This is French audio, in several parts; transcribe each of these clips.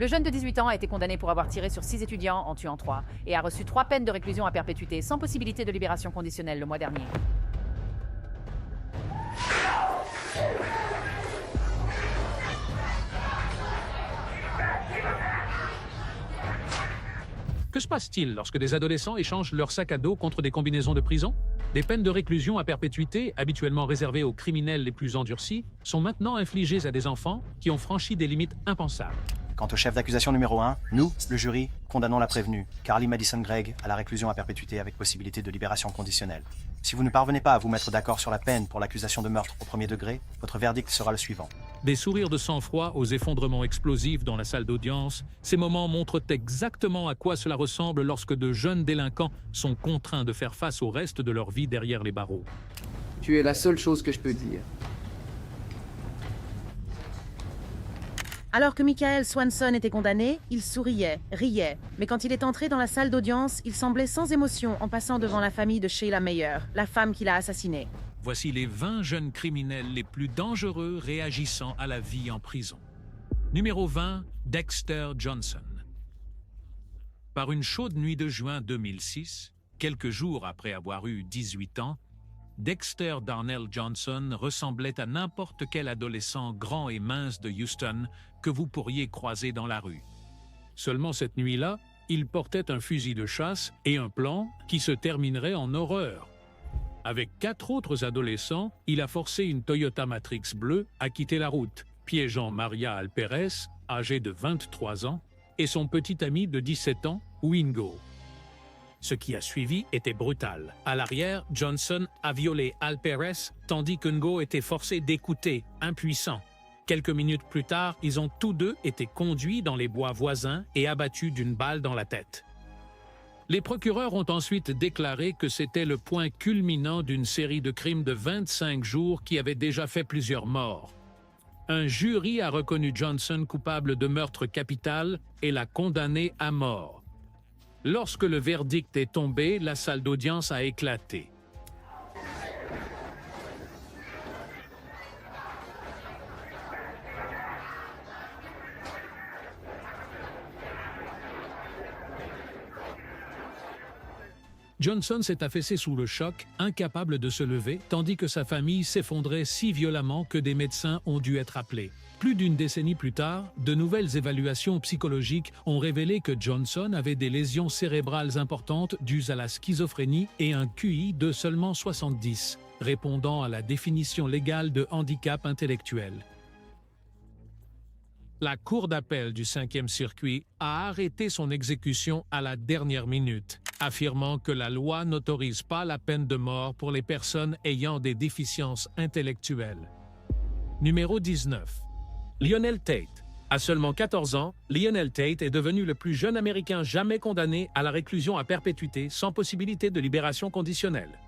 Le jeune de 18 ans a été condamné pour avoir tiré sur 6 étudiants en tuant 3 et a reçu 3 peines de réclusion à perpétuité sans possibilité de libération conditionnelle le mois dernier. Que se passe-t-il lorsque des adolescents échangent leur sac à dos contre des combinaisons de prison? Des peines de réclusion à perpétuité, habituellement réservées aux criminels les plus endurcis, sont maintenant infligées à des enfants qui ont franchi des limites impensables. Quant au chef d'accusation numéro 1, nous, le jury, condamnons la prévenue, Carly Madison Gregg, à la réclusion à perpétuité avec possibilité de libération conditionnelle. Si vous ne parvenez pas à vous mettre d'accord sur la peine pour l'accusation de meurtre au premier degré, votre verdict sera le suivant. Des sourires de sang-froid aux effondrements explosifs dans la salle d'audience, ces moments montrent exactement à quoi cela ressemble lorsque de jeunes délinquants sont contraints de faire face au reste de leur vie derrière les barreaux. Tu es la seule chose que je peux dire. Alors que Michael Swanson était condamné, il souriait, riait, mais quand il est entré dans la salle d'audience, il semblait sans émotion en passant devant la famille de Sheila Meyer, la femme qui l'a assassiné. Voici les 20 jeunes criminels les plus dangereux réagissant à la vie en prison. Numéro 20, Dexter Johnson. Par une chaude nuit de juin 2006, quelques jours après avoir eu 18 ans, Dexter Darnell Johnson ressemblait à n'importe quel adolescent grand et mince de Houston que vous pourriez croiser dans la rue. Seulement cette nuit-là, il portait un fusil de chasse et un plan qui se terminerait en horreur. Avec 4 autres adolescents, il a forcé une Toyota Matrix bleue à quitter la route, piégeant Maria Alperes, âgée de 23 ans, et son petit ami de 17 ans, Wingo. Ce qui a suivi était brutal. À l'arrière, Johnson a violé Alperes, tandis que Ngo était forcé d'écouter, impuissant. Quelques minutes plus tard, ils ont tous deux été conduits dans les bois voisins et abattus d'une balle dans la tête. Les procureurs ont ensuite déclaré que c'était le point culminant d'une série de crimes de 25 jours qui avait déjà fait plusieurs morts. Un jury a reconnu Johnson coupable de meurtre capital et l'a condamné à mort. Lorsque le verdict est tombé, la salle d'audience a éclaté. Johnson s'est affaissé sous le choc, incapable de se lever, tandis que sa famille s'effondrait si violemment que des médecins ont dû être appelés. Plus d'une décennie plus tard, de nouvelles évaluations psychologiques ont révélé que Johnson avait des lésions cérébrales importantes dues à la schizophrénie et un QI de seulement 70, répondant à la définition légale de handicap intellectuel. La Cour d'appel du 5e circuit a arrêté son exécution à la dernière minute, affirmant que la loi n'autorise pas la peine de mort pour les personnes ayant des déficiences intellectuelles. Numéro 19. Lionel Tate. À seulement 14 ans, Lionel Tate est devenu le plus jeune Américain jamais condamné à la réclusion à perpétuité sans possibilité de libération conditionnelle.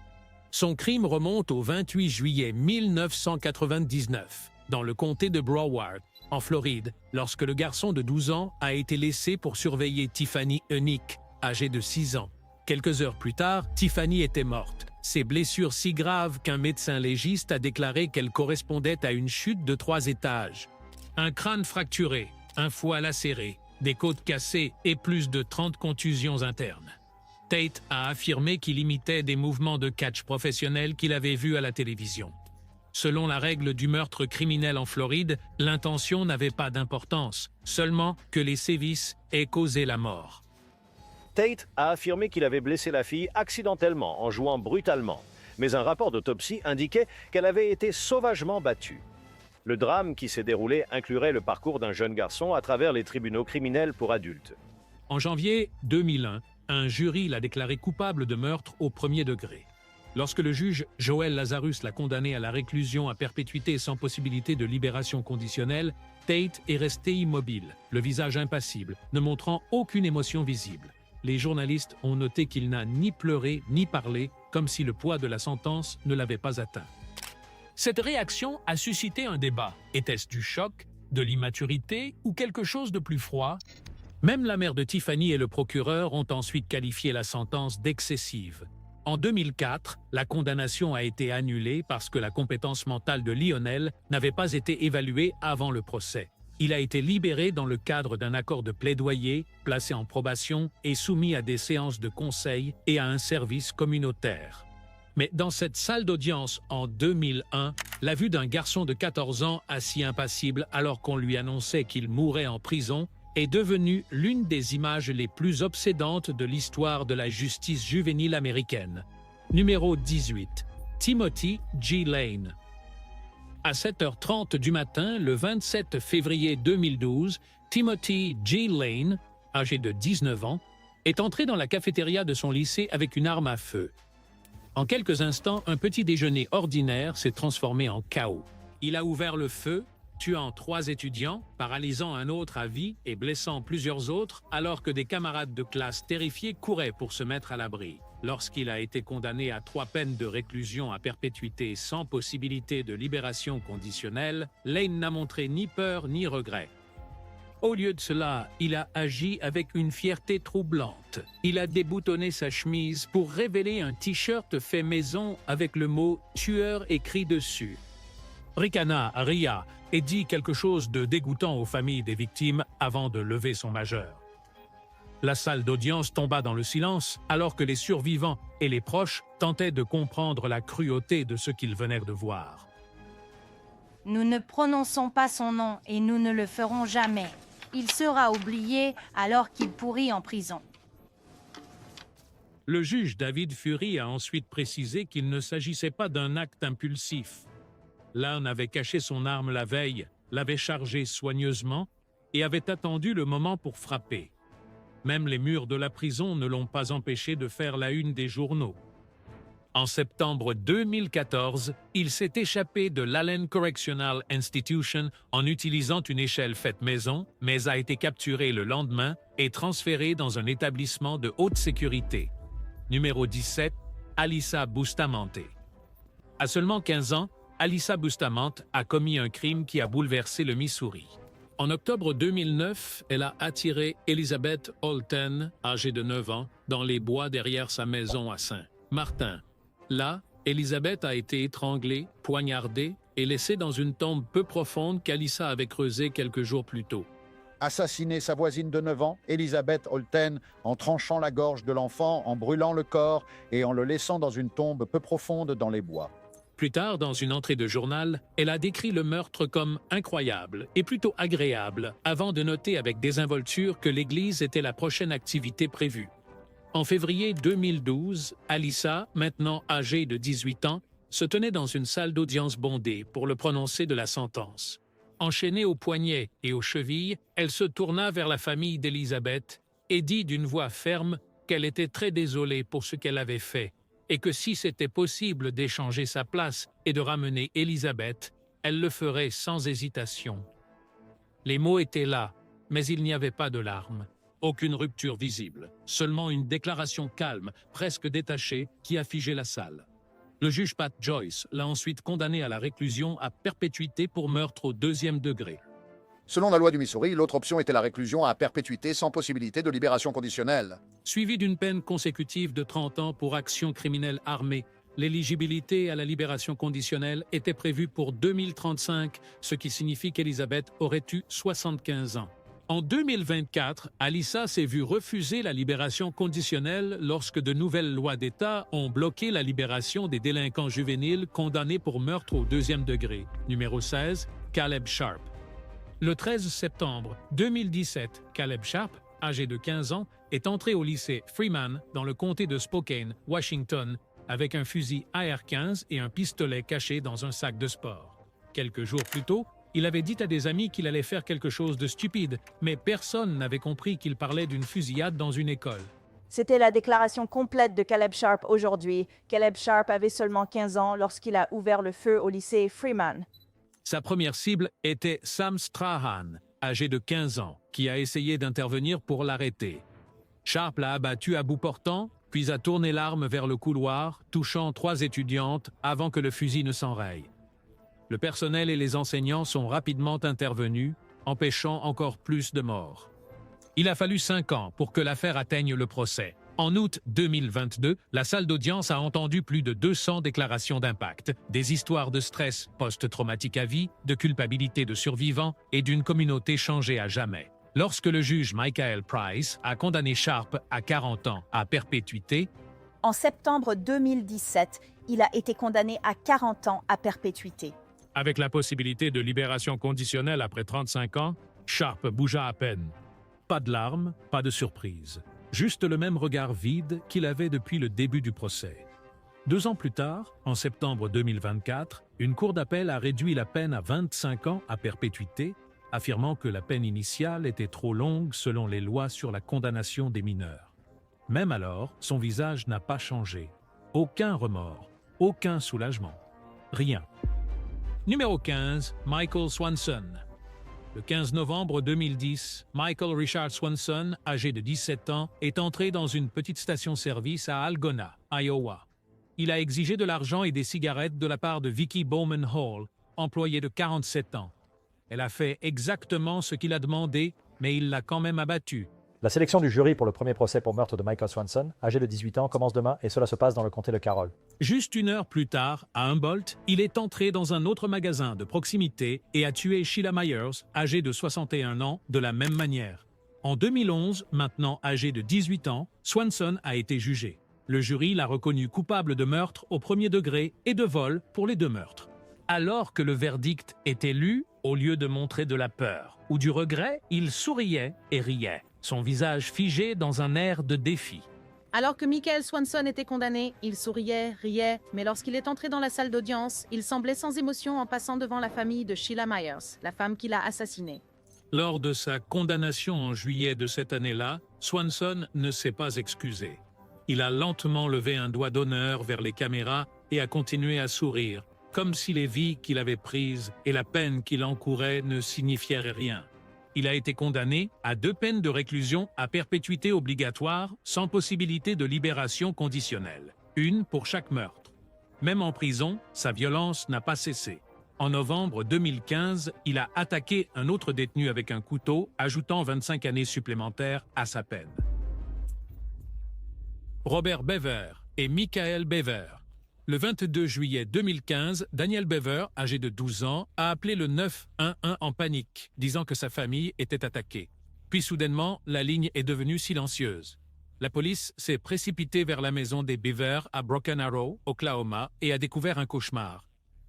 Son crime remonte au 28 juillet 1999, dans le comté de Broward, en Floride, lorsque le garçon de 12 ans a été laissé pour surveiller Tiffany Eunick, âgée de 6 ans. Quelques heures plus tard, Tiffany était morte. Ses blessures si graves qu'un médecin légiste a déclaré qu'elles correspondaient à une chute de 3 étages. Un crâne fracturé, un foie lacéré, des côtes cassées et plus de 30 contusions internes. Tate a affirmé qu'il imitait des mouvements de catch professionnels qu'il avait vus à la télévision. Selon la règle du meurtre criminel en Floride, l'intention n'avait pas d'importance, seulement que les sévices aient causé la mort. Tate a affirmé qu'il avait blessé la fille accidentellement en jouant brutalement, mais un rapport d'autopsie indiquait qu'elle avait été sauvagement battue. Le drame qui s'est déroulé inclurait le parcours d'un jeune garçon à travers les tribunaux criminels pour adultes. En janvier 2001, un jury l'a déclaré coupable de meurtre au premier degré. Lorsque le juge Joel Lazarus l'a condamné à la réclusion à perpétuité sans possibilité de libération conditionnelle, Tate est resté immobile, le visage impassible, ne montrant aucune émotion visible. Les journalistes ont noté qu'il n'a ni pleuré ni parlé, comme si le poids de la sentence ne l'avait pas atteint. Cette réaction a suscité un débat. Était-ce du choc, de l'immaturité ou quelque chose de plus froid? Même la mère de Tiffany et le procureur ont ensuite qualifié la sentence d'excessive. En 2004, la condamnation a été annulée parce que la compétence mentale de Lionel n'avait pas été évaluée avant le procès. Il a été libéré dans le cadre d'un accord de plaidoyer, placé en probation et soumis à des séances de conseil et à un service communautaire. Mais dans cette salle d'audience en 2001, la vue d'un garçon de 14 ans assis impassible alors qu'on lui annonçait qu'il mourrait en prison est devenue l'une des images les plus obsédantes de l'histoire de la justice juvénile américaine. Numéro 18. Timothy G. Lane. À 7h30 du matin, le 27 février 2012, Timothy G. Lane, âgé de 19 ans, est entré dans la cafétéria de son lycée avec une arme à feu. En quelques instants, un petit déjeuner ordinaire s'est transformé en chaos. Il a ouvert le feu, tuant 3 étudiants, paralysant un autre à vie et blessant plusieurs autres, alors que des camarades de classe terrifiés couraient pour se mettre à l'abri. Lorsqu'il a été condamné à 3 peines de réclusion à perpétuité sans possibilité de libération conditionnelle, Lane n'a montré ni peur ni regret. Au lieu de cela, il a agi avec une fierté troublante. Il a déboutonné sa chemise pour révéler un t-shirt fait maison avec le mot « tueur » écrit dessus. Ricana ria et dit quelque chose de dégoûtant aux familles des victimes avant de lever son majeur. La salle d'audience tomba dans le silence alors que les survivants et les proches tentaient de comprendre la cruauté de ce qu'ils venaient de voir. Nous ne prononçons pas son nom et nous ne le ferons jamais. Il sera oublié alors qu'il pourrit en prison. Le juge David Fury a ensuite précisé qu'il ne s'agissait pas d'un acte impulsif. Lane avait caché son arme la veille, l'avait chargée soigneusement et avait attendu le moment pour frapper. Même les murs de la prison ne l'ont pas empêché de faire la une des journaux. En septembre 2014, il s'est échappé de l'Allen Correctional Institution en utilisant une échelle faite maison, mais a été capturé le lendemain et transféré dans un établissement de haute sécurité. Numéro 17, Alyssa Bustamante. À seulement 15 ans, Alyssa Bustamante a commis un crime qui a bouleversé le Missouri. En octobre 2009, elle a attiré Elizabeth Holten, âgée de 9 ans, dans les bois derrière sa maison à Saint-Martin. Là, Elizabeth a été étranglée, poignardée et laissée dans une tombe peu profonde qu'Alyssa avait creusée quelques jours plus tôt. Assassiner sa voisine de 9 ans, Elizabeth Holten, en tranchant la gorge de l'enfant, en brûlant le corps et en le laissant dans une tombe peu profonde dans les bois. Plus tard, dans une entrée de journal, elle a décrit le meurtre comme incroyable et plutôt agréable, avant de noter avec désinvolture que l'église était la prochaine activité prévue. En février 2012, Alyssa, maintenant âgée de 18 ans, se tenait dans une salle d'audience bondée pour le prononcer de la sentence. Enchaînée aux poignets et aux chevilles, elle se tourna vers la famille d'Elizabeth et dit d'une voix ferme qu'elle était très désolée pour ce qu'elle avait fait et que si c'était possible d'échanger sa place et de ramener Elizabeth, elle le ferait sans hésitation. Les mots étaient là, mais il n'y avait pas de larmes. Aucune rupture visible, seulement une déclaration calme, presque détachée, qui a figé la salle. Le juge Pat Joyce l'a ensuite condamné à la réclusion à perpétuité pour meurtre au 2e degré. Selon la loi du Missouri, l'autre option était la réclusion à perpétuité sans possibilité de libération conditionnelle. Suivi d'une peine consécutive de 30 ans pour action criminelle armée, l'éligibilité à la libération conditionnelle était prévue pour 2035, ce qui signifie qu'Elizabeth aurait eu 75 ans. En 2024, Alyssa s'est vue refuser la libération conditionnelle lorsque de nouvelles lois d'État ont bloqué la libération des délinquants juvéniles condamnés pour meurtre au 2e degré. Numéro 16, Caleb Sharp. Le 13 septembre 2017, Caleb Sharp, âgé de 15 ans, est entré au lycée Freeman dans le comté de Spokane, Washington, avec un fusil AR-15 et un pistolet caché dans un sac de sport. Quelques jours plus tôt, il avait dit à des amis qu'il allait faire quelque chose de stupide, mais personne n'avait compris qu'il parlait d'une fusillade dans une école. C'était la déclaration complète de Caleb Sharp aujourd'hui. Caleb Sharp avait seulement 15 ans lorsqu'il a ouvert le feu au lycée Freeman. Sa première cible était Sam Strahan, âgé de 15 ans, qui a essayé d'intervenir pour l'arrêter. Sharp l'a abattu à bout portant, puis a tourné l'arme vers le couloir, touchant 3 étudiantes avant que le fusil ne s'enraye. Le personnel et les enseignants sont rapidement intervenus, empêchant encore plus de morts. Il a fallu 5 ans pour que l'affaire atteigne le procès. En août 2022, la salle d'audience a entendu plus de 200 déclarations d'impact, des histoires de stress post-traumatique à vie, de culpabilité de survivants et d'une communauté changée à jamais. Lorsque le juge Michael Price a condamné Sharp à 40 ans à perpétuité, En septembre 2017, il a été condamné à 40 ans à perpétuité. avec la possibilité de libération conditionnelle après 35 ans, Sharp bougea à peine. Pas de larmes, pas de surprise. Juste le même regard vide qu'il avait depuis le début du procès. 2 ans plus tard, en septembre 2024, une cour d'appel a réduit la peine à 25 ans à perpétuité, affirmant que la peine initiale était trop longue selon les lois sur la condamnation des mineurs. Même alors, son visage n'a pas changé. Aucun remords, aucun soulagement. Rien. Numéro 15, Michael Swanson. Le 15 novembre 2010, Michael Richard Swanson, âgé de 17 ans, est entré dans une petite station-service à Algona, Iowa. Il a exigé de l'argent et des cigarettes de la part de Vicky Bowman Hall, employée de 47 ans. Elle a fait exactement ce qu'il a demandé, mais il l'a quand même abattu. La sélection du jury pour le premier procès pour meurtre de Michael Swanson, âgé de 18 ans, commence demain et cela se passe dans le comté de Carroll. Juste 1 heure plus tard, à Humboldt, il est entré dans un autre magasin de proximité et a tué Sheila Myers, âgée de 61 ans, de la même manière. En 2011, maintenant âgé de 18 ans, Swanson a été jugé. Le jury l'a reconnu coupable de meurtre au premier degré et de vol pour les 2 meurtres. Alors que le verdict était lu, au lieu de montrer de la peur ou du regret, il souriait et riait, son visage figé dans un air de défi. Alors que Michael Swanson était condamné, il souriait, riait, mais lorsqu'il est entré dans la salle d'audience, il semblait sans émotion en passant devant la famille de Sheila Myers, la femme qui l'a assassiné. Lors de sa condamnation en juillet de cette année-là, Swanson ne s'est pas excusé. Il a lentement levé un doigt d'honneur vers les caméras et a continué à sourire, comme si les vies qu'il avait prises et la peine qu'il encourait ne signifiaient rien. Il a été condamné à 2 peines de réclusion à perpétuité obligatoire sans possibilité de libération conditionnelle, 1 pour chaque meurtre. Même en prison, sa violence n'a pas cessé. En novembre 2015, il a attaqué un autre détenu avec un couteau, ajoutant 25 années supplémentaires à sa peine. Robert Bever et Michael Bever. Le 22 juillet 2015, Daniel Bever, âgé de 12 ans, a appelé le 911 en panique, disant que sa famille était attaquée. Puis soudainement, la ligne est devenue silencieuse. La police s'est précipitée vers la maison des Bever à Broken Arrow, Oklahoma, et a découvert un cauchemar.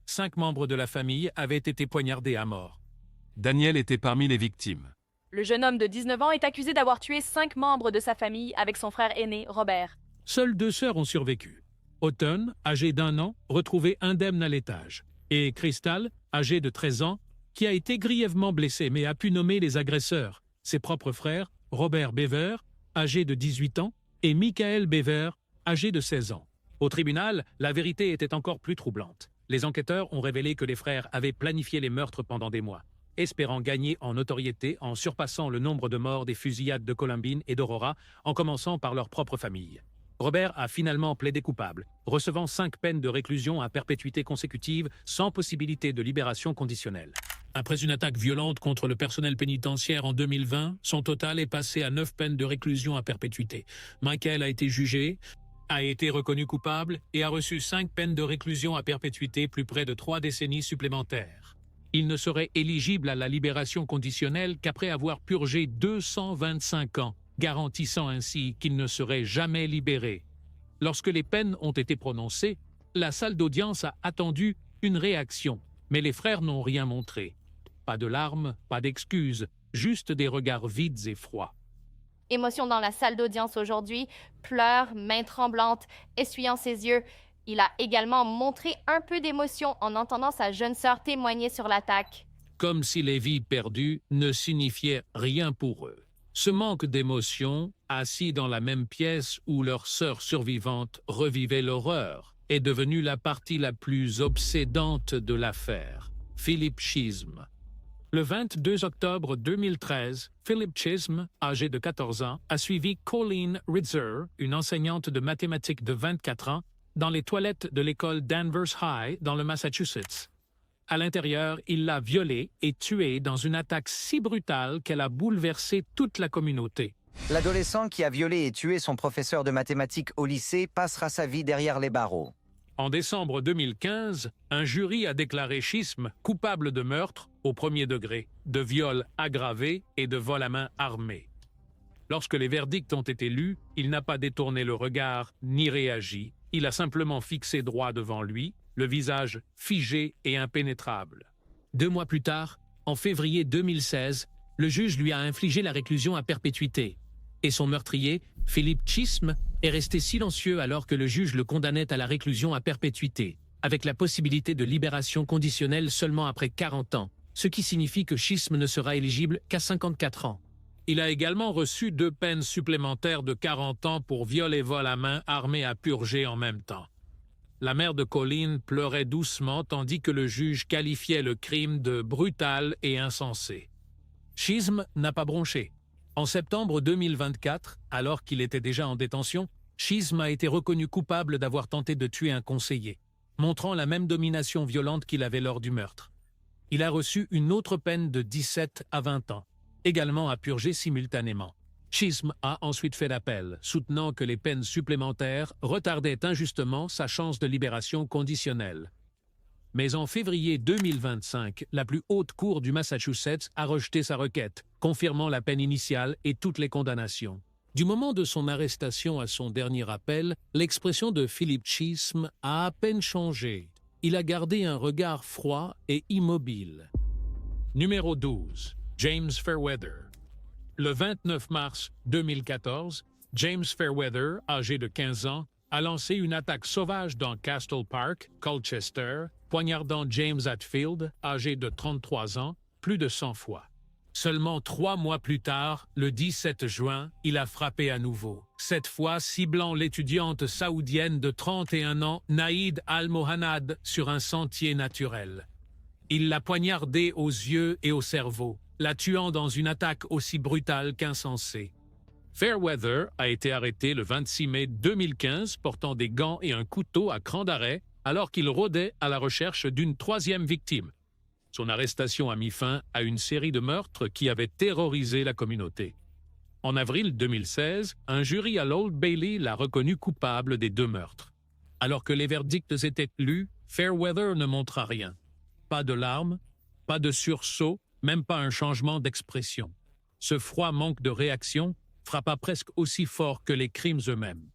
5 membres de la famille avaient été poignardés à mort. Daniel était parmi les victimes. Le jeune homme de 19 ans est accusé d'avoir tué 5 membres de sa famille avec son frère aîné, Robert. Seules 2 sœurs ont survécu. Autumn, âgée d'1 an, retrouvée indemne à l'étage. Et Crystal, âgée de 13 ans, qui a été grièvement blessée mais a pu nommer les agresseurs. Ses propres frères, Robert Bever, âgé de 18 ans, et Michael Bever, âgé de 16 ans. Au tribunal, la vérité était encore plus troublante. Les enquêteurs ont révélé que les frères avaient planifié les meurtres pendant des mois, espérant gagner en notoriété en surpassant le nombre de morts des fusillades de Columbine et d'Aurora, en commençant par leur propre famille. Robert a finalement plaidé coupable, recevant 5 peines de réclusion à perpétuité consécutive sans possibilité de libération conditionnelle. Après une attaque violente contre le personnel pénitentiaire en 2020, son total est passé à 9 peines de réclusion à perpétuité. Michael a été jugé, a été reconnu coupable et a reçu 5 peines de réclusion à perpétuité plus près de 3 décennies supplémentaires. Il ne serait éligible à la libération conditionnelle qu'après avoir purgé 225 ans, garantissant ainsi qu'il ne serait jamais libéré. Lorsque les peines ont été prononcées, la salle d'audience a attendu une réaction, mais les frères n'ont rien montré. Pas de larmes, pas d'excuses, juste des regards vides et froids. Émotion dans la salle d'audience aujourd'hui, pleurs, mains tremblantes, essuyant ses yeux. Il a également montré un peu d'émotion en entendant sa jeune sœur témoigner sur l'attaque. Comme si les vies perdues ne signifiaient rien pour eux. Ce manque d'émotion, assis dans la même pièce où leur sœur survivante revivait l'horreur, est devenu la partie la plus obsédante de l'affaire. Philip Chisholm. Le 22 octobre 2013, Philip Chisholm, âgé de 14 ans, a suivi Colleen Ritzer, une enseignante de mathématiques de 24 ans, dans les toilettes de l'école Danvers High dans le Massachusetts. À l'intérieur, il l'a violée et tuée dans une attaque si brutale qu'elle a bouleversé toute la communauté. L'adolescent qui a violé et tué son professeur de mathématiques au lycée passera sa vie derrière les barreaux. En décembre 2015, un jury a déclaré Chisholm coupable de meurtre au premier degré, de viol aggravé et de vol à main armée. Lorsque les verdicts ont été lus, il n'a pas détourné le regard ni réagi. Il a simplement fixé droit devant lui, le visage figé et impénétrable. 2 mois plus tard, en février 2016, le juge lui a infligé la réclusion à perpétuité. Et son meurtrier, Philip Chisholm, est resté silencieux alors que le juge le condamnait à la réclusion à perpétuité, avec la possibilité de libération conditionnelle seulement après 40 ans, ce qui signifie que Chisholm ne sera éligible qu'à 54 ans. Il a également reçu 2 peines supplémentaires de 40 ans pour viol et vol à main armé à purger en même temps. La mère de Colleen pleurait doucement tandis que le juge qualifiait le crime de brutal et insensé. Chisholm n'a pas bronché. En septembre 2024, alors qu'il était déjà en détention, Chisholm a été reconnu coupable d'avoir tenté de tuer un conseiller, montrant la même domination violente qu'il avait lors du meurtre. Il a reçu une autre peine de 17 à 20 ans, également à purger simultanément. Chisholm a ensuite fait l'appel, soutenant que les peines supplémentaires retardaient injustement sa chance de libération conditionnelle. Mais en février 2025, la plus haute cour du Massachusetts a rejeté sa requête, confirmant la peine initiale et toutes les condamnations. Du moment de son arrestation à son dernier appel, l'expression de Philip Chisholm a à peine changé. Il a gardé un regard froid et immobile. Numéro 12. James Fairweather. Le 29 mars 2014, James Fairweather, âgé de 15 ans, a lancé une attaque sauvage dans Castle Park, Colchester, poignardant James Hatfield, âgé de 33 ans, plus de 100 fois. Seulement 3 mois plus tard, le 17 juin, il a frappé à nouveau, cette fois ciblant l'étudiante saoudienne de 31 ans, Naïd Al-Mohannad, sur un sentier naturel. Il l'a poignardée aux yeux et au cerveau, la tuant dans une attaque aussi brutale qu'insensée. Fairweather a été arrêté le 26 mai 2015 portant des gants et un couteau à cran d'arrêt alors qu'il rôdait à la recherche d'une 3e victime. Son arrestation a mis fin à une série de meurtres qui avaient terrorisé la communauté. En avril 2016, un jury à l'Old Bailey l'a reconnu coupable des 2 meurtres. Alors que les verdicts étaient lus, Fairweather ne montra rien. Pas de larmes, pas de sursaut, même pas un changement d'expression. Ce froid manque de réaction frappa presque aussi fort que les crimes eux-mêmes.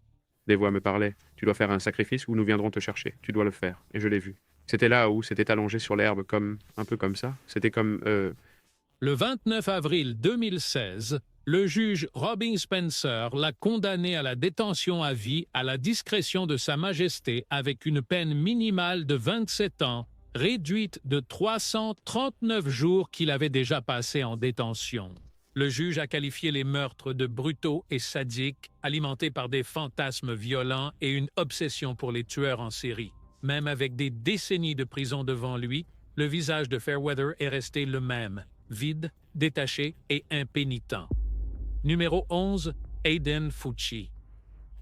Des voix me parlaient. Tu dois faire un sacrifice ou nous viendrons te chercher. Tu dois le faire. Et je l'ai vu. C'était là où c'était allongé sur l'herbe un peu comme ça. C'était comme... Le 29 avril 2016, le juge Robin Spencer l'a condamné à la détention à vie à la discrétion de Sa Majesté avec une peine minimale de 27 ans, réduite de 339 jours qu'il avait déjà passés en détention. Le juge a qualifié les meurtres de brutaux et sadiques, alimentés par des fantasmes violents et une obsession pour les tueurs en série. Même avec des décennies de prison devant lui, le visage de Fairweather est resté le même, vide, détaché et impénitent. Numéro 11, Aiden Fucci.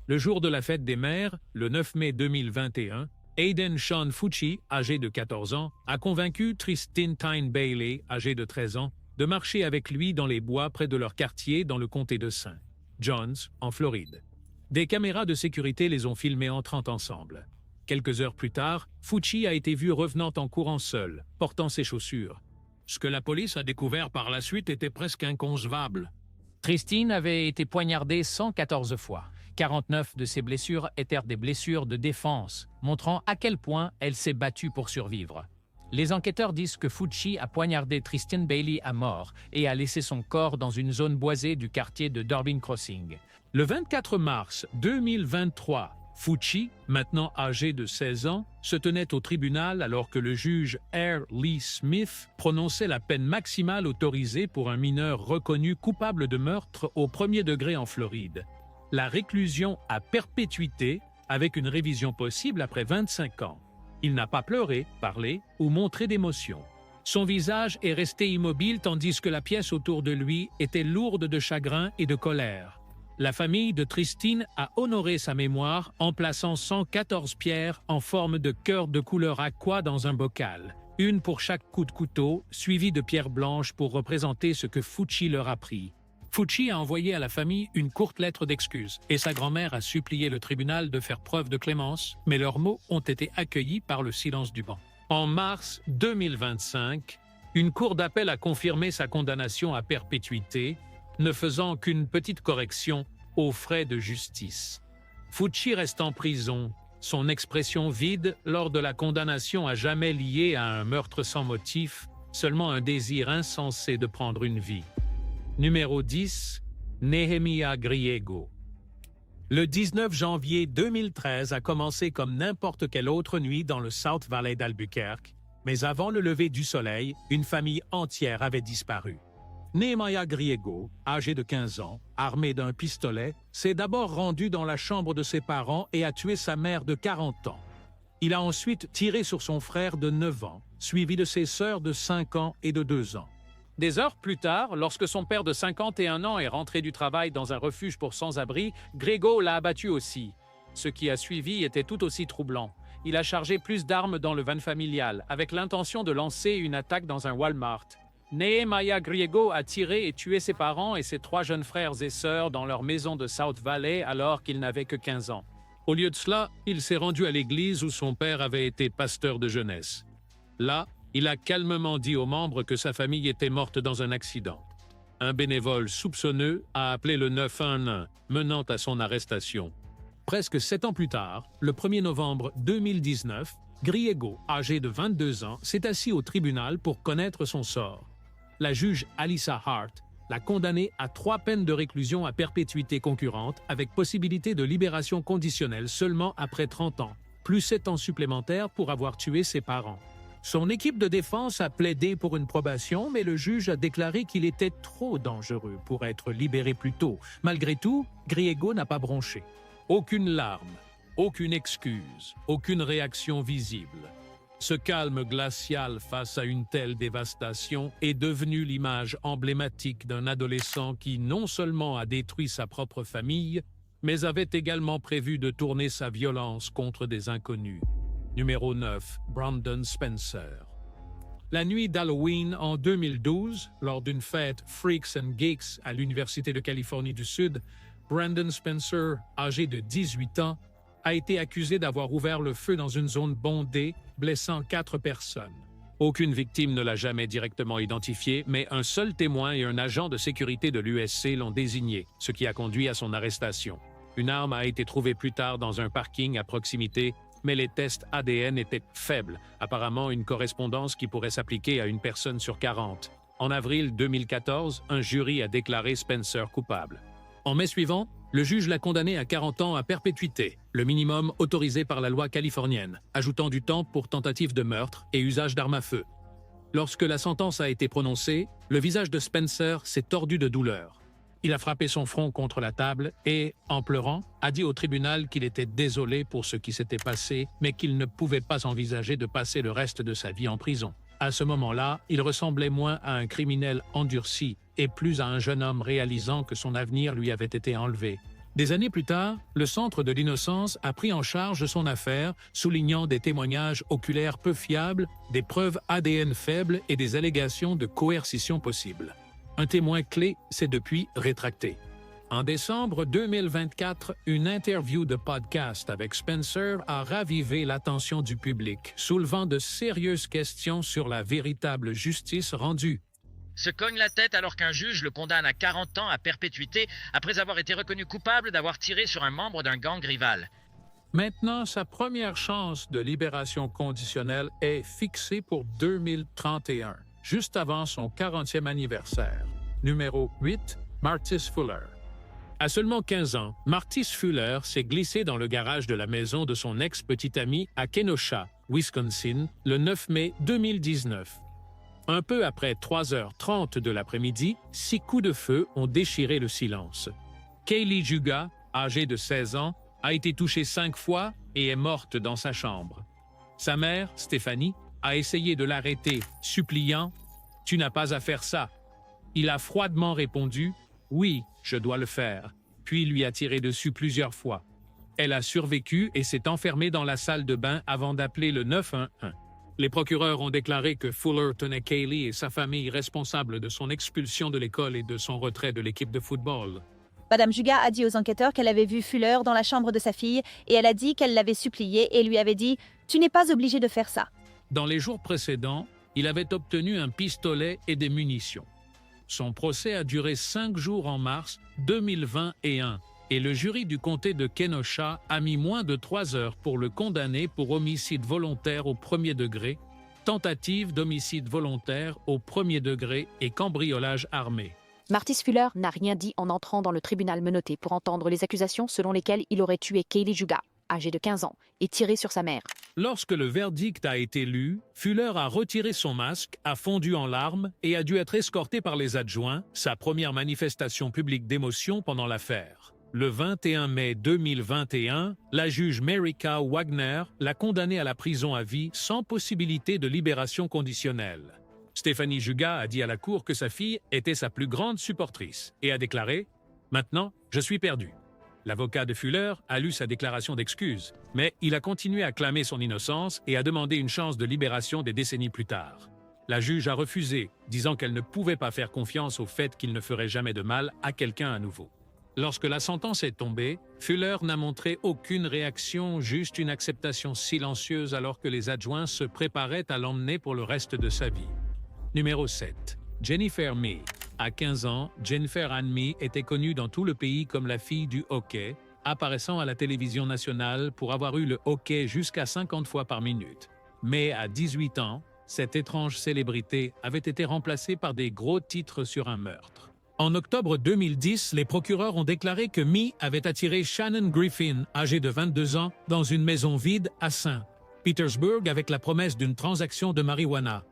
Le jour de la fête des mères, le 9 mai 2021, Aiden Sean Fucci, âgé de 14 ans, a convaincu Tristan Tyne Bailey, âgé de 13 ans, de marcher avec lui dans les bois près de leur quartier dans le comté de St. John's, en Floride. Des caméras de sécurité les ont filmés entrant ensemble. Quelques heures plus tard, Fucci a été vu revenant en courant seul, portant ses chaussures. Ce que la police a découvert par la suite était presque inconcevable. Tristan avait été poignardée 114 fois. 49 de ses blessures étaient des blessures de défense, montrant à quel point elle s'est battue pour survivre. Les enquêteurs disent que Fucci a poignardé Tristan Bailey à mort et a laissé son corps dans une zone boisée du quartier de Durbin Crossing. Le 24 mars 2023, Fucci, maintenant âgé de 16 ans, se tenait au tribunal alors que le juge R. Lee Smith prononçait la peine maximale autorisée pour un mineur reconnu coupable de meurtre au premier degré en Floride. La réclusion à perpétuité avec une révision possible après 25 ans. Il n'a pas pleuré, parlé ou montré d'émotion. Son visage est resté immobile tandis que la pièce autour de lui était lourde de chagrin et de colère. La famille de Tristan a honoré sa mémoire en plaçant 114 pierres en forme de cœur de couleur aqua dans un bocal, une pour chaque coup de couteau, suivie de pierres blanches pour représenter ce que Fucci leur a pris. Fucci a envoyé à la famille une courte lettre d'excuse et sa grand-mère a supplié le tribunal de faire preuve de clémence, mais leurs mots ont été accueillis par le silence du banc. En mars 2025, une cour d'appel a confirmé sa condamnation à perpétuité, ne faisant qu'une petite correction aux frais de justice. Fucci reste en prison, son expression vide lors de la condamnation à jamais liée à un meurtre sans motif, seulement un désir insensé de prendre une vie. Numéro 10, Nehemiah Griego. Le 19 janvier 2013 a commencé comme n'importe quelle autre nuit dans le South Valley d'Albuquerque, mais avant le lever du soleil, une famille entière avait disparu. Nehemiah Griego, âgé de 15 ans, armé d'un pistolet, s'est d'abord rendu dans la chambre de ses parents et a tué sa mère de 40 ans. Il a ensuite tiré sur son frère de 9 ans, suivi de ses sœurs de 5 ans et de 2 ans. Des heures plus tard, lorsque son père de 51 ans est rentré du travail dans un refuge pour sans-abri, Griego l'a abattu aussi. Ce qui a suivi était tout aussi troublant. Il a chargé plus d'armes dans le van familial, avec l'intention de lancer une attaque dans un Walmart. Nehemiah Griego a tiré et tué ses parents et ses 3 jeunes frères et sœurs dans leur maison de South Valley alors qu'il n'avait que 15 ans. Au lieu de cela, il s'est rendu à l'église où son père avait été pasteur de jeunesse. Là, il a calmement dit aux membres que sa famille était morte dans un accident. Un bénévole soupçonneux a appelé le 911, menant à son arrestation. Presque 7 ans plus tard, le 1er novembre 2019, Griego, âgé de 22 ans, s'est assis au tribunal pour connaître son sort. La juge Alyssa Hart l'a condamné à 3 peines de réclusion à perpétuité concurrente avec possibilité de libération conditionnelle seulement après 30 ans, plus 7 ans supplémentaires pour avoir tué ses parents. Son équipe de défense a plaidé pour une probation, mais le juge a déclaré qu'il était trop dangereux pour être libéré plus tôt. Malgré tout, Griego n'a pas bronché. Aucune larme, aucune excuse, aucune réaction visible. Ce calme glacial face à une telle dévastation est devenu l'image emblématique d'un adolescent qui non seulement a détruit sa propre famille, mais avait également prévu de tourner sa violence contre des inconnus. Numéro 9, Brandon Spencer. La nuit d'Halloween en 2012, lors d'une fête Freaks and Geeks à l'Université de Californie du Sud, Brandon Spencer, âgé de 18 ans, a été accusé d'avoir ouvert le feu dans une zone bondée, blessant 4 personnes. Aucune victime ne l'a jamais directement identifié, mais un seul témoin et un agent de sécurité de l'USC l'ont désigné, ce qui a conduit à son arrestation. Une arme a été trouvée plus tard dans un parking à proximité, mais les tests ADN étaient faibles, apparemment une correspondance qui pourrait s'appliquer à une personne sur 40. En avril 2014, un jury a déclaré Spencer coupable. En mai suivant, le juge l'a condamné à 40 ans à perpétuité, le minimum autorisé par la loi californienne, ajoutant du temps pour tentative de meurtre et usage d'armes à feu. Lorsque la sentence a été prononcée, le visage de Spencer s'est tordu de douleur. Il a frappé son front contre la table et, en pleurant, a dit au tribunal qu'il était désolé pour ce qui s'était passé, mais qu'il ne pouvait pas envisager de passer le reste de sa vie en prison. À ce moment-là, il ressemblait moins à un criminel endurci et plus à un jeune homme réalisant que son avenir lui avait été enlevé. Des années plus tard, le Centre de l'Innocence a pris en charge son affaire, soulignant des témoignages oculaires peu fiables, des preuves ADN faibles et des allégations de coercition possible. Un témoin clé s'est depuis rétracté. En décembre 2024, une interview de podcast avec Spencer a ravivé l'attention du public, soulevant de sérieuses questions sur la véritable justice rendue. Se cogne la tête alors qu'un juge le condamne à 40 ans à perpétuité après avoir été reconnu coupable d'avoir tiré sur un membre d'un gang rival. Maintenant, sa première chance de libération conditionnelle est fixée pour 2031, juste avant son 40e anniversaire. Numéro 8, Martis Fuller. À seulement 15 ans, Martis Fuller s'est glissé dans le garage de la maison de son ex-petite amie à Kenosha, Wisconsin, le 9 mai 2019. Un peu après 3h30 de l'après-midi, 6 coups de feu ont déchiré le silence. Kaylee Juga, âgée de 16 ans, a été touchée 5 fois et est morte dans sa chambre. Sa mère, Stéphanie, a essayé de l'arrêter, suppliant « Tu n'as pas à faire ça ». Il a froidement répondu « Oui, je dois le faire », puis lui a tiré dessus plusieurs fois. Elle a survécu et s'est enfermée dans la salle de bain avant d'appeler le 911. Les procureurs ont déclaré que Fuller tenait Kaylee et sa famille responsables de son expulsion de l'école et de son retrait de l'équipe de football. Madame Juga a dit aux enquêteurs qu'elle avait vu Fuller dans la chambre de sa fille et elle a dit qu'elle l'avait supplié et lui avait dit « Tu n'es pas obligé de faire ça ». Dans les jours précédents, il avait obtenu un pistolet et des munitions. Son procès a duré 5 jours en mars 2021 et le jury du comté de Kenosha a mis moins de 3 heures pour le condamner pour homicide volontaire au premier degré, tentative d'homicide volontaire au premier degré et cambriolage armé. Martis Fuller n'a rien dit en entrant dans le tribunal menotté pour entendre les accusations selon lesquelles il aurait tué Kaylee Juga, âgée de 15 ans, et tiré sur sa mère. Lorsque le verdict a été lu, Fuller a retiré son masque, a fondu en larmes et a dû être escorté par les adjoints, sa première manifestation publique d'émotion pendant l'affaire. Le 21 mai 2021, la juge Merica Wagner l'a condamné à la prison à vie sans possibilité de libération conditionnelle. Stephanie Juga a dit à la cour que sa fille était sa plus grande supportrice et a déclaré « Maintenant, je suis perdu ». L'avocat de Fuller a lu sa déclaration d'excuses, mais il a continué à clamer son innocence et a demandé une chance de libération des décennies plus tard. La juge a refusé, disant qu'elle ne pouvait pas faire confiance au fait qu'il ne ferait jamais de mal à quelqu'un à nouveau. Lorsque la sentence est tombée, Fuller n'a montré aucune réaction, juste une acceptation silencieuse alors que les adjoints se préparaient à l'emmener pour le reste de sa vie. Numéro 7. Jennifer Mee. À 15 ans, Jennifer Ann Mee était connue dans tout le pays comme la fille du hockey, apparaissant à la télévision nationale pour avoir eu le hockey jusqu'à 50 fois par minute. Mais à 18 ans, cette étrange célébrité avait été remplacée par des gros titres sur un meurtre. En octobre 2010, les procureurs ont déclaré que Mee avait attiré Shannon Griffin, âgée de 22 ans, dans une maison vide à St. Petersburg avec la promesse d'une transaction de marijuana.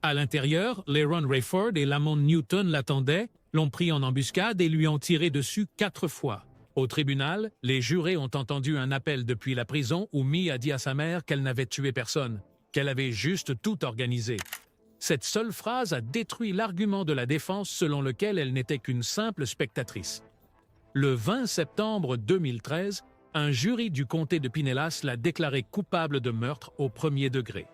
À l'intérieur, Leron Rayford et Lamont Newton l'attendaient, l'ont pris en embuscade et lui ont tiré dessus 4 fois. Au tribunal, les jurés ont entendu un appel depuis la prison où Mee a dit à sa mère qu'elle n'avait tué personne, qu'elle avait juste tout organisé. Cette seule phrase a détruit l'argument de la défense selon lequel elle n'était qu'une simple spectatrice. Le 20 septembre 2013, un jury du comté de Pinellas l'a déclaré coupable de meurtre au premier degré.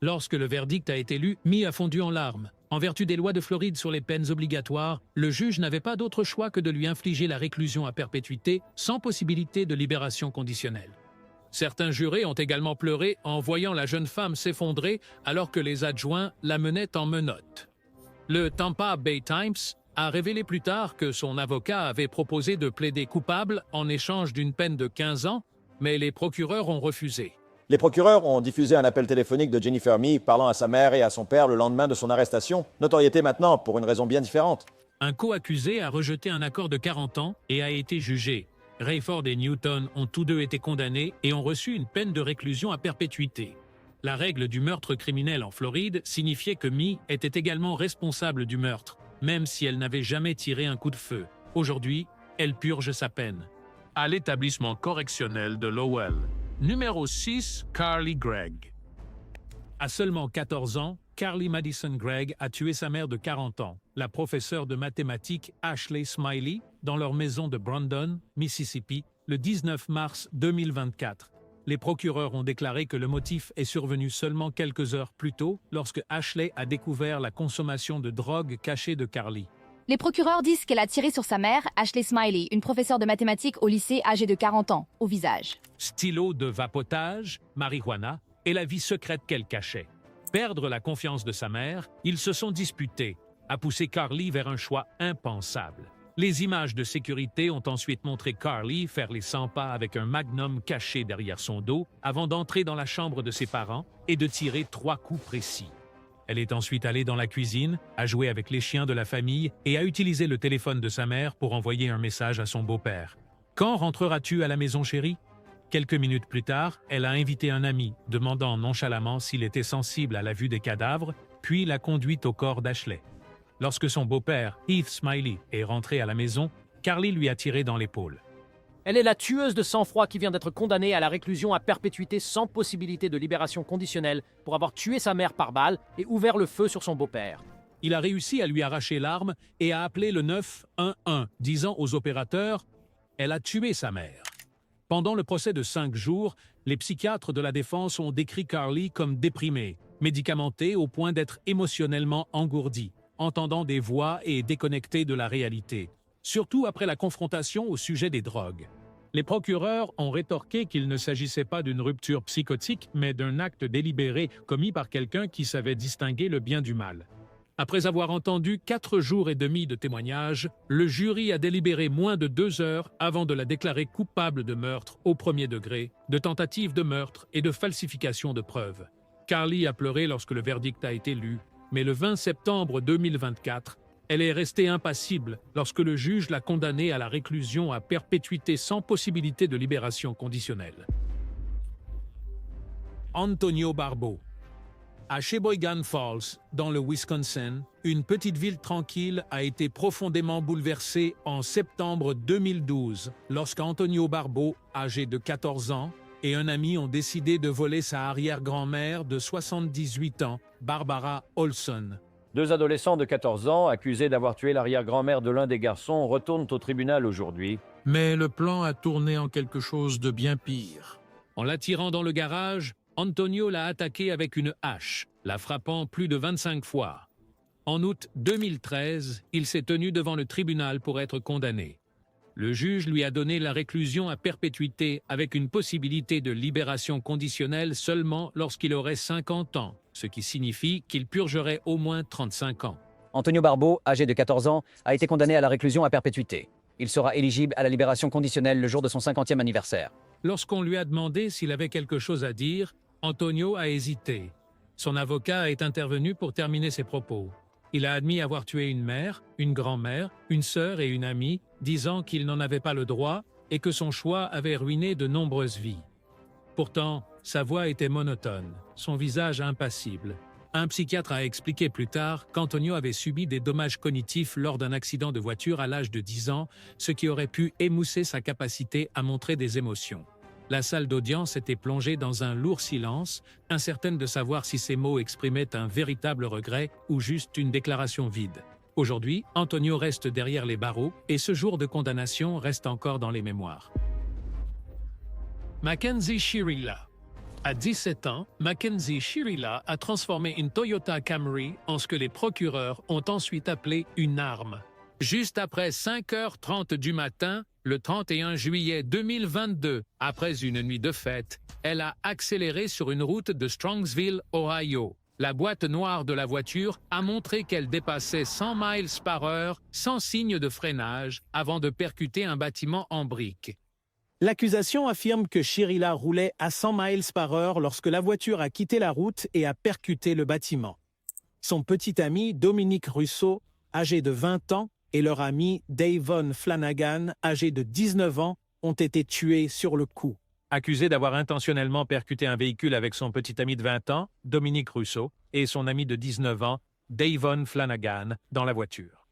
Lorsque le verdict a été lu, Mee a fondu en larmes. En vertu des lois de Floride sur les peines obligatoires, le juge n'avait pas d'autre choix que de lui infliger la réclusion à perpétuité sans possibilité de libération conditionnelle. Certains jurés ont également pleuré en voyant la jeune femme s'effondrer alors que les adjoints la menaient en menottes. Le Tampa Bay Times a révélé plus tard que son avocat avait proposé de plaider coupable en échange d'une peine de 15 ans, mais les procureurs ont refusé. Les procureurs ont diffusé un appel téléphonique de Jennifer Mee parlant à sa mère et à son père le lendemain de son arrestation. Notoriété maintenant, pour une raison bien différente. Un co-accusé a rejeté un accord de 40 ans et a été jugé. Rayford et Newton ont tous deux été condamnés et ont reçu une peine de réclusion à perpétuité. La règle du meurtre criminel en Floride signifiait que Mee était également responsable du meurtre, même si elle n'avait jamais tiré un coup de feu. Aujourd'hui, elle purge sa peine. À l'établissement correctionnel de Lowell. Numéro 6, Carly Gregg. À seulement 14 ans, Carly Madison Gregg a tué sa mère de 40 ans, la professeure de mathématiques Ashley Smiley, dans leur maison de Brandon, Mississippi, le 19 mars 2024. Les procureurs ont déclaré que le motif est survenu seulement quelques heures plus tôt, lorsque Ashley a découvert la consommation de drogue cachée de Carly. Les procureurs disent qu'elle a tiré sur sa mère, Ashley Smiley, une professeure de mathématiques au lycée âgée de 40 ans, au visage. Stylo de vapotage, marijuana et la vie secrète qu'elle cachait. Perdre la confiance de sa mère, ils se sont disputés, a poussé Carly vers un choix impensable. Les images de sécurité ont ensuite montré Carly faire les 100 pas avec un magnum caché derrière son dos avant d'entrer dans la chambre de ses parents et de tirer 3 coups précis. Elle est ensuite allée dans la cuisine, a joué avec les chiens de la famille et a utilisé le téléphone de sa mère pour envoyer un message à son beau-père. « Quand rentreras-tu à la maison, chérie ?» Quelques minutes plus tard, elle a invité un ami, demandant nonchalamment s'il était sensible à la vue des cadavres, puis l'a conduite au corps d'Ashley. Lorsque son beau-père, Heath Smiley, est rentré à la maison, Carly lui a tiré dans l'épaule. Elle est la tueuse de sang-froid qui vient d'être condamnée à la réclusion à perpétuité sans possibilité de libération conditionnelle pour avoir tué sa mère par balle et ouvert le feu sur son beau-père. Il a réussi à lui arracher l'arme et a appelé le 911, disant aux opérateurs « Elle a tué sa mère ». Pendant le procès de 5 jours, les psychiatres de la défense ont décrit Carly comme déprimée, médicamentée au point d'être émotionnellement engourdie, entendant des voix et déconnectée de la réalité, surtout après la confrontation au sujet des drogues. Les procureurs ont rétorqué qu'il ne s'agissait pas d'une rupture psychotique, mais d'un acte délibéré commis par quelqu'un qui savait distinguer le bien du mal. Après avoir entendu 4 jours et demi de témoignages, le jury a délibéré moins de 2 heures avant de la déclarer coupable de meurtre au premier degré, de tentative de meurtre et de falsification de preuves. Carly a pleuré lorsque le verdict a été lu, mais le 20 septembre 2024, elle est restée impassible lorsque le juge l'a condamnée à la réclusion à perpétuité sans possibilité de libération conditionnelle. Antonio Barbeau. À Sheboygan Falls, dans le Wisconsin, une petite ville tranquille a été profondément bouleversée en septembre 2012 lorsqu'Antonio Barbeau, âgé de 14 ans, et un ami ont décidé de voler sa arrière-grand-mère de 78 ans, Barbara Olson. 2 adolescents de 14 ans, accusés d'avoir tué l'arrière-grand-mère de l'un des garçons, retournent au tribunal aujourd'hui. Mais le plan a tourné en quelque chose de bien pire. En l'attirant dans le garage, Antonio l'a attaqué avec une hache, la frappant plus de 25 fois. En août 2013, il s'est tenu devant le tribunal pour être condamné. Le juge lui a donné la réclusion à perpétuité avec une possibilité de libération conditionnelle seulement lorsqu'il aurait 50 ans, ce qui signifie qu'il purgerait au moins 35 ans. Antonio Barbeau, âgé de 14 ans, a été condamné à la réclusion à perpétuité. Il sera éligible à la libération conditionnelle le jour de son 50e anniversaire. Lorsqu'on lui a demandé s'il avait quelque chose à dire, Antonio a hésité. Son avocat est intervenu pour terminer ses propos. Il a admis avoir tué une mère, une grand-mère, une sœur et une amie, disant qu'il n'en avait pas le droit et que son choix avait ruiné de nombreuses vies. Pourtant, sa voix était monotone, son visage impassible. Un psychiatre a expliqué plus tard qu'Antonio avait subi des dommages cognitifs lors d'un accident de voiture à l'âge de 10 ans, ce qui aurait pu émousser sa capacité à montrer des émotions. La salle d'audience était plongée dans un lourd silence, incertaine de savoir si ces mots exprimaient un véritable regret ou juste une déclaration vide. Aujourd'hui, Antonio reste derrière les barreaux et ce jour de condamnation reste encore dans les mémoires. Mackenzie Shirila. À 17 ans, Mackenzie Shirila a transformé une Toyota Camry en ce que les procureurs ont ensuite appelé une arme. Juste après 5h30 du matin, le 31 juillet 2022, après une nuit de fête, elle a accéléré sur une route de Strongsville, Ohio. La boîte noire de la voiture a montré qu'elle dépassait 100 miles par heure sans signe de freinage avant de percuter un bâtiment en briques. L'accusation affirme que Shirila roulait à 100 miles par heure lorsque la voiture a quitté la route et a percuté le bâtiment. Son petit ami, Dominique Russo, âgé de 20 ans, et leur ami Davon Flanagan, âgé de 19 ans, ont été tués sur le coup. Accusé d'avoir intentionnellement percuté un véhicule avec son petit ami de 20 ans, Dominique Russo, et son ami de 19 ans, Davon Flanagan, dans la voiture.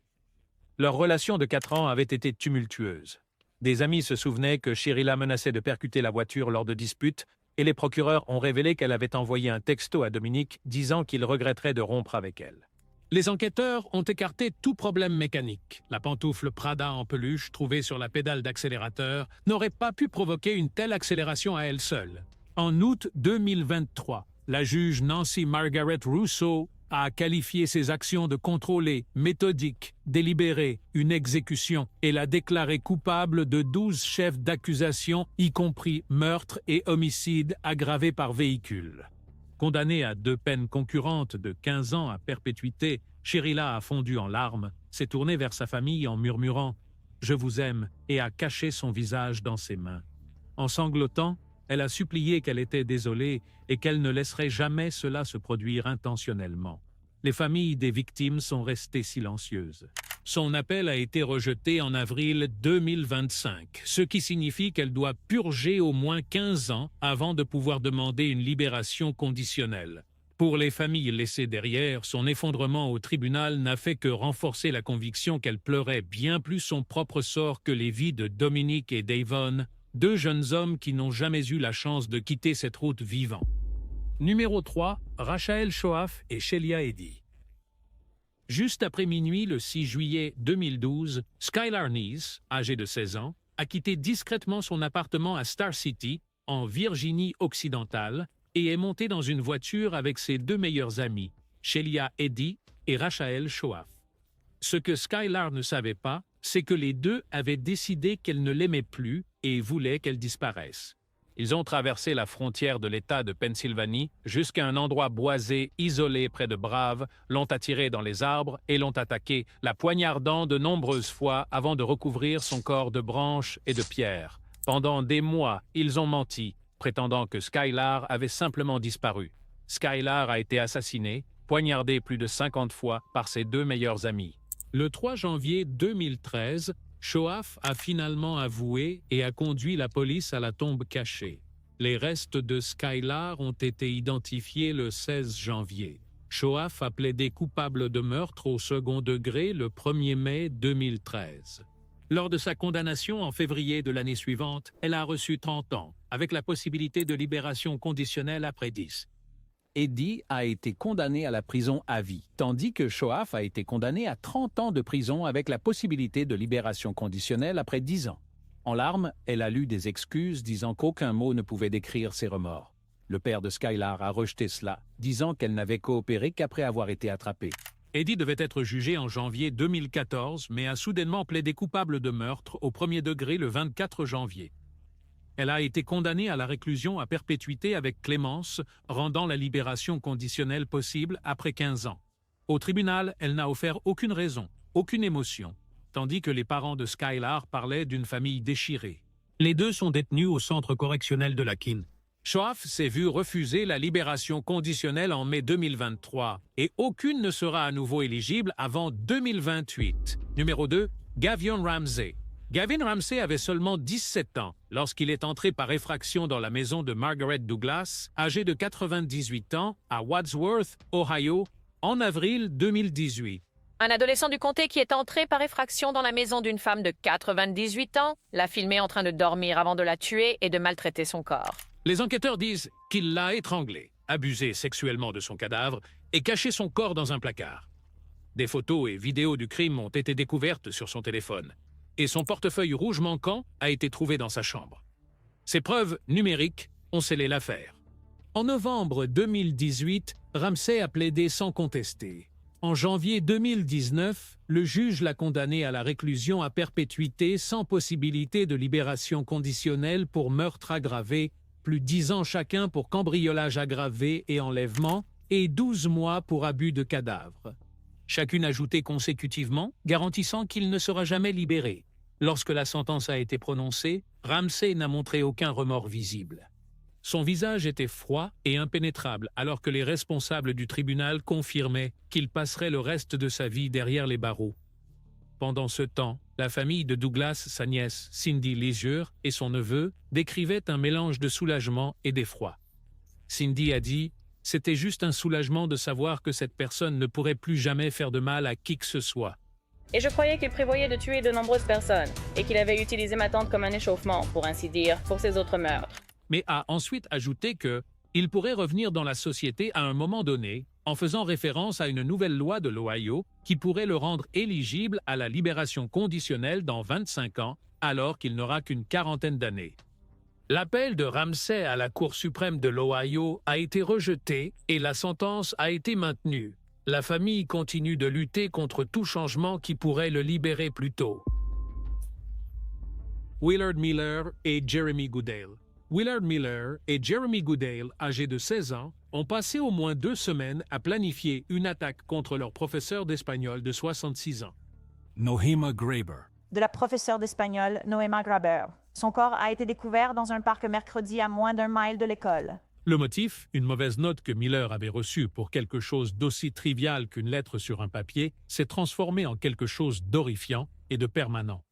Leur relation de 4 ans avait été tumultueuse. Des amis se souvenaient que Shirila menaçait de percuter la voiture lors de disputes, et les procureurs ont révélé qu'elle avait envoyé un texto à Dominique disant qu'il regretterait de rompre avec elle. Les enquêteurs ont écarté tout problème mécanique. La pantoufle Prada en peluche trouvée sur la pédale d'accélérateur n'aurait pas pu provoquer une telle accélération à elle seule. En août 2023, la juge Nancy Margaret Russo a qualifié ces actions de contrôlées, méthodiques, délibérées, une exécution, et l'a déclaré coupable de 12 chefs d'accusation, y compris meurtre et homicide aggravé par véhicule. Condamnée à 2 peines concurrentes de 15 ans à perpétuité, Shirila a fondu en larmes, s'est tournée vers sa famille en murmurant « Je vous aime » et a caché son visage dans ses mains. En sanglotant, elle a supplié qu'elle était désolée et qu'elle ne laisserait jamais cela se produire intentionnellement. Les familles des victimes sont restées silencieuses. Son appel a été rejeté en avril 2025, ce qui signifie qu'elle doit purger au moins 15 ans avant de pouvoir demander une libération conditionnelle. Pour les familles laissées derrière, son effondrement au tribunal n'a fait que renforcer la conviction qu'elle pleurait bien plus son propre sort que les vies de Dominique et Davon, 2 jeunes hommes qui n'ont jamais eu la chance de quitter cette route vivants. Numéro 3, Rachael Shoaf et Shelia Eddy. Juste après minuit, le 6 juillet 2012, Skylar Neese, âgée de 16 ans, a quitté discrètement son appartement à Star City, en Virginie occidentale, et est monté dans une voiture avec ses deux meilleurs amis, Shelia Eddy et Rachael Shoaf. Ce que Skylar ne savait pas, c'est que les deux avaient décidé qu'elle ne l'aimait plus et voulaient qu'elle disparaisse. Ils ont traversé la frontière de l'État de Pennsylvanie jusqu'à un endroit boisé, isolé près de Brave, l'ont attiré dans les arbres et l'ont attaqué, la poignardant de nombreuses fois avant de recouvrir son corps de branches et de pierres. Pendant des mois, ils ont menti, prétendant que Skylar avait simplement disparu. Skylar a été assassiné, poignardé plus de 50 fois par ses deux meilleurs amis. Le 3 janvier 2013, Shoaf a finalement avoué et a conduit la police à la tombe cachée. Les restes de Skylar ont été identifiés le 16 janvier. Shoaf a plaidé coupable de meurtre au second degré le 1er mai 2013. Lors de sa condamnation en février de l'année suivante, elle a reçu 30 ans, avec la possibilité de libération conditionnelle après 10. Eddy a été condamné à la prison à vie, tandis que Shoaf a été condamné à 30 ans de prison avec la possibilité de libération conditionnelle après 10 ans. En larmes, elle a lu des excuses disant qu'aucun mot ne pouvait décrire ses remords. Le père de Skylar a rejeté cela, disant qu'elle n'avait coopéré qu'après avoir été attrapée. Eddy devait être jugée en janvier 2014, mais a soudainement plaidé coupable de meurtre au premier degré le 24 janvier. Elle a été condamnée à la réclusion à perpétuité avec clémence, rendant la libération conditionnelle possible après 15 ans. Au tribunal, elle n'a offert aucune raison, aucune émotion, tandis que les parents de Skylar parlaient d'une famille déchirée. Les deux sont détenus au centre correctionnel de Lakin. Shoaf s'est vu refuser la libération conditionnelle en mai 2023 et aucune ne sera à nouveau éligible avant 2028. Numéro 2, Gavion Ramsey. Gavin Ramsey avait seulement 17 ans lorsqu'il est entré par effraction dans la maison de Margaret Douglas, âgée de 98 ans, à Wadsworth, Ohio, en avril 2018. Un adolescent du comté qui est entré par effraction dans la maison d'une femme de 98 ans l'a filmée en train de dormir avant de la tuer et de maltraiter son corps. Les enquêteurs disent qu'il l'a étranglée, abusé sexuellement de son cadavre et caché son corps dans un placard. Des photos et vidéos du crime ont été découvertes sur son téléphone, et son portefeuille rouge manquant a été trouvé dans sa chambre. Ces preuves numériques ont scellé l'affaire. En novembre 2018, Ramsey a plaidé sans contester. En janvier 2019, le juge l'a condamné à la réclusion à perpétuité sans possibilité de libération conditionnelle pour meurtre aggravé, plus 10 ans chacun pour cambriolage aggravé et enlèvement, et 12 mois pour abus de cadavre. Chacune ajoutée consécutivement, garantissant qu'il ne sera jamais libéré. Lorsque la sentence a été prononcée, Ramsey n'a montré aucun remords visible. Son visage était froid et impénétrable, alors que les responsables du tribunal confirmaient qu'il passerait le reste de sa vie derrière les barreaux. Pendant ce temps, la famille de Douglas, sa nièce Cindy Leisure et son neveu décrivaient un mélange de soulagement et d'effroi. Cindy a dit « C'était juste un soulagement de savoir que cette personne ne pourrait plus jamais faire de mal à qui que ce soit. » Et je croyais qu'il prévoyait de tuer de nombreuses personnes et qu'il avait utilisé ma tante comme un échauffement, pour ainsi dire, pour ses autres meurtres. Mais a ensuite ajouté qu'il pourrait revenir dans la société à un moment donné en faisant référence à une nouvelle loi de l'Ohio qui pourrait le rendre éligible à la libération conditionnelle dans 25 ans alors qu'il n'aura qu'une quarantaine d'années. L'appel de Ramsey à la Cour suprême de l'Ohio a été rejeté et la sentence a été maintenue. La famille continue de lutter contre tout changement qui pourrait le libérer plus tôt. Willard Miller et Jeremy Goodale. Willard Miller et Jeremy Goodale, âgés de 16 ans, ont passé au moins 2 semaines à planifier une attaque contre leur professeur d'espagnol de 66 ans. Nohema Graber. De la professeure d'espagnol Nohema Graber. Son corps a été découvert dans un parc mercredi à moins d'1 mile de l'école. Le motif, une mauvaise note que Miller avait reçue pour quelque chose d'aussi trivial qu'une lettre sur un papier, s'est transformé en quelque chose d'horrifiant et de permanent.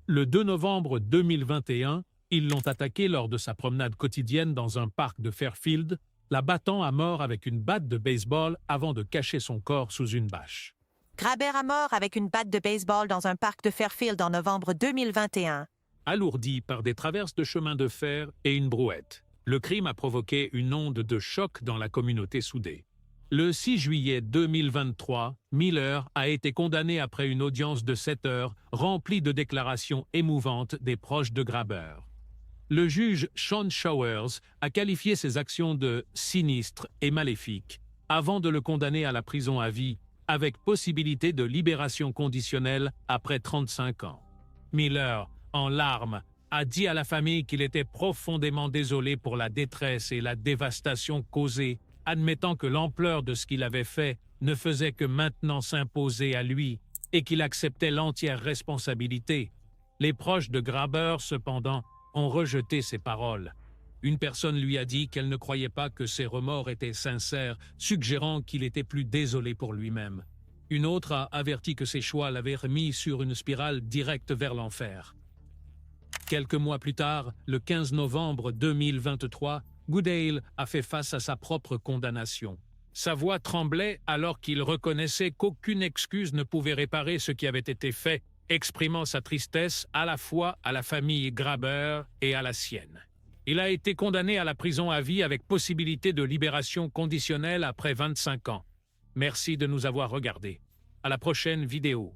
Le 2 novembre 2021, ils l'ont attaqué lors de sa promenade quotidienne dans un parc de Fairfield, la battant à mort avec une batte de baseball avant de cacher son corps sous une bâche. Graber à mort avec une batte de baseball dans un parc de Fairfield en novembre 2021. Alourdi par des traverses de chemin de fer et une brouette. Le crime a provoqué une onde de choc dans la communauté soudée. Le 6 juillet 2023, Miller a été condamné après une audience de 7 heures remplie de déclarations émouvantes des proches de Graber. Le juge Sean Showers a qualifié ses actions de sinistres et maléfiques avant de le condamner à la prison à vie avec possibilité de libération conditionnelle après 35 ans. Miller, en larmes, a dit à la famille qu'il était profondément désolé pour la détresse et la dévastation causée, admettant que l'ampleur de ce qu'il avait fait ne faisait que maintenant s'imposer à lui et qu'il acceptait l'entière responsabilité. Les proches de Graber, cependant, ont rejeté ces paroles. Une personne lui a dit qu'elle ne croyait pas que ses remords étaient sincères, suggérant qu'il était plus désolé pour lui-même. Une autre a averti que ses choix l'avaient remis sur une spirale directe vers l'enfer. Quelques mois plus tard, le 15 novembre 2023, Goodale a fait face à sa propre condamnation. Sa voix tremblait alors qu'il reconnaissait qu'aucune excuse ne pouvait réparer ce qui avait été fait, exprimant sa tristesse à la fois à la famille Graber et à la sienne. Il a été condamné à la prison à vie avec possibilité de libération conditionnelle après 25 ans. Merci de nous avoir regardés. À la prochaine vidéo.